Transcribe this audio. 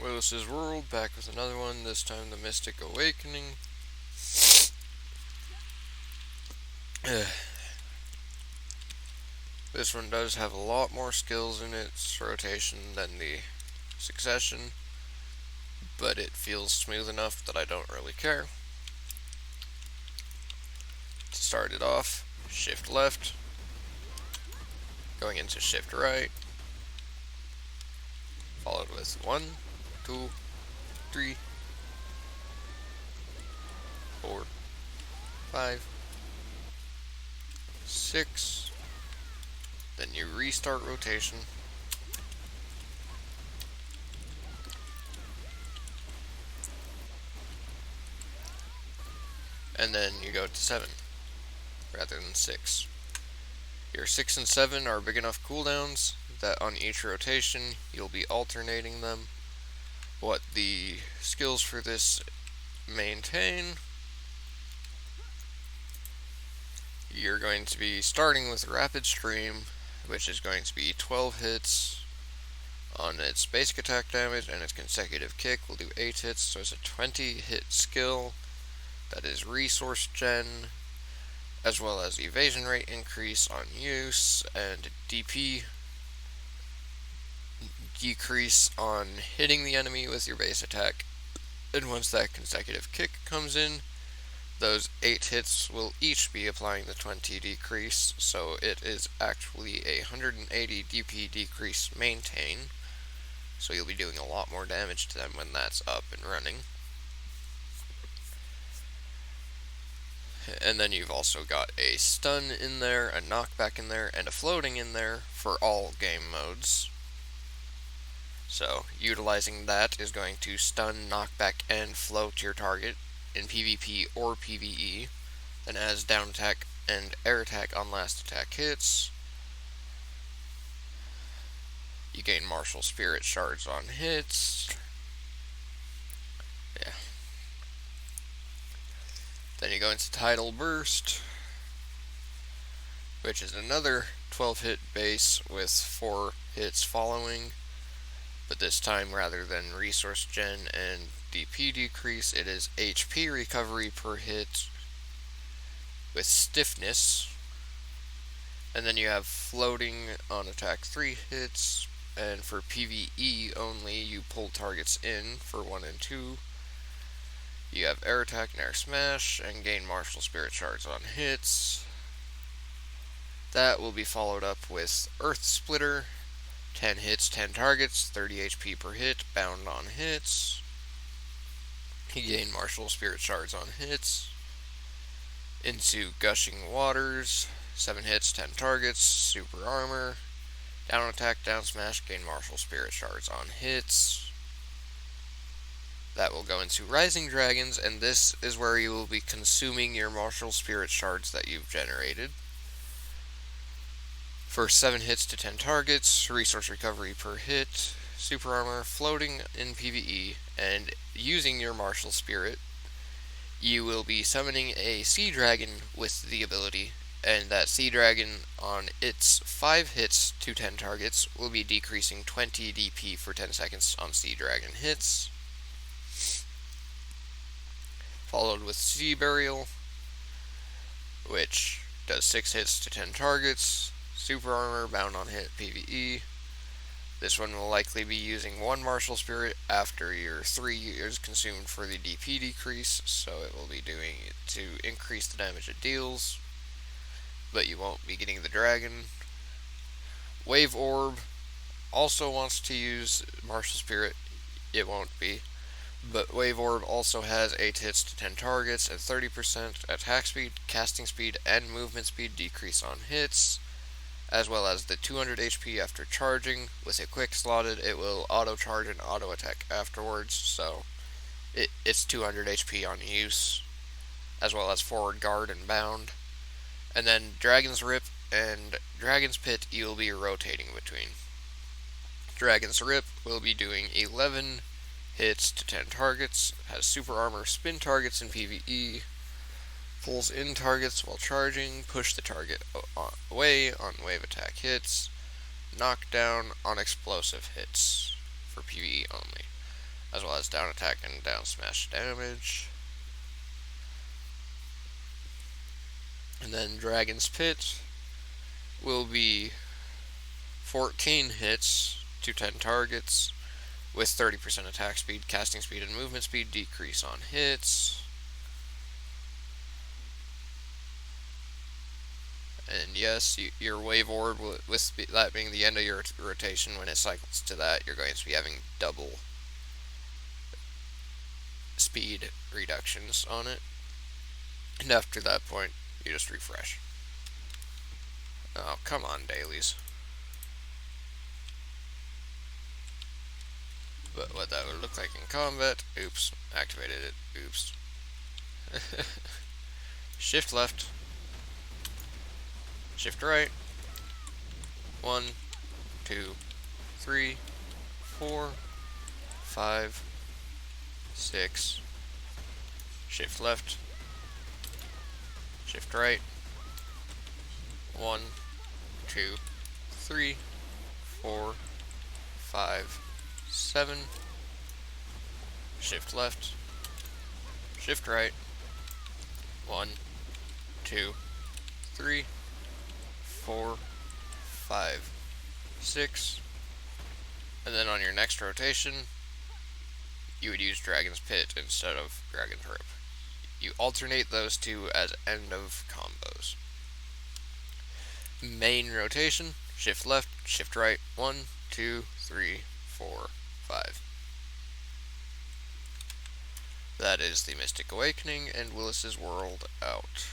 Willis's World, back with another one, this time the Mystic Awakening. This one does have a lot more skills in its rotation than the Succession, but it feels smooth enough that I don't really care. To start it off, shift left, going into shift right, followed with 1, 2, 3, 4, 5, 6, then you restart rotation, and then you go to 7, rather than 6. Your 6 and 7 are big enough cooldowns that on each rotation you'll be alternating them. What the skills for this maintain, you're going to be starting with Rapid Stream, which is going to be 12 hits on its basic attack damage, and its consecutive kick will do 8 hits, so it's a 20 hit skill that is resource gen, as well as evasion rate increase on use, and DP decrease on hitting the enemy with your base attack. And once that consecutive kick comes in, those 8 hits will each be applying the 20 decrease, so it is actually a 180 DP decrease maintain, so you'll be doing a lot more damage to them when that's up and running. And then you've also got a stun in there, a knockback in there, and a floating in there for all game modes. So, utilizing that is going to stun, knockback, and float your target in PvP or PvE, and as down attack and air attack on last attack hits, you gain martial spirit shards on hits. Yeah. Then you go into Tidal Burst, which is another 12 hit base with 4 hits following, but this time rather than resource gen and DP decrease, it is HP recovery per hit with stiffness. And then you have floating on attack 3 hits, and for PvE only, you pull targets in for 1 and 2. You have air attack and air smash, and gain martial spirit shards on hits. That will be followed up with Earth Splitter, 10 hits, 10 targets, 30 HP per hit, bound on hits. You gain martial spirit shards on hits. Into Gushing Waters, 7 hits, 10 targets, super armor, down attack, down smash, gain martial spirit shards on hits. That will go into Rising Dragons, and this is where you will be consuming your martial spirit shards that you've generated. For 7 hits to 10 targets, resource recovery per hit, super armor, floating in PvE, and using your martial spirit, you will be summoning a Sea Dragon with the ability, and that Sea Dragon on its 5 hits to 10 targets will be decreasing 20 DP for 10 seconds on Sea Dragon hits. Followed with Sea Burial, which does 6 hits to 10 targets, super armor, bound on hit PvE. This one will likely be using 1 martial spirit after your 3 is consumed for the DP decrease, so it will be doing it to increase the damage it deals, but you won't be getting the dragon. Wave Orb also wants to use martial spirit, it won't be, but Wave Orb also has 8 hits to 10 targets and 30% attack speed, casting speed, and movement speed decrease on hits, as well as the 200 HP after charging. With a quick slotted, it will auto charge and auto attack afterwards, so it's 200 HP on use, as well as forward guard and bound. And then Dragon's Rip and Dragon's Pit you'll be rotating between. Dragon's Rip will be doing 11 hits to 10 targets, has super armor, spin targets in PvE, pulls in targets while charging, push the target away on wave attack hits, knockdown on explosive hits for PvE only. as well as down attack and down smash damage. And then Dragon's Pit will be 14 hits to 10 targets with 30% attack speed, casting speed, and movement speed decrease on hits. And yes, your Wave Orb, with that being the end of your rotation, when it cycles to that, you're going to be having double speed reductions on it. And after that point, you just refresh. Oh, come on, dailies. But what that would look like in combat, oops, activated it, oops. Shift left, shift right, 1, 2, 3, 4, 5, 6, shift left, shift right, 1, 2, 3, 4, 5, 7, shift left, shift right, 1, 2, 3, 4, 5, 6, and then on your next rotation, you would use Dragon's Pit instead of Dragon's Rip. You alternate those two as end of combos. Main rotation, shift left, shift right, 1, 2, 3, 4, 5. That is the Mystic Awakening and Willis's World out.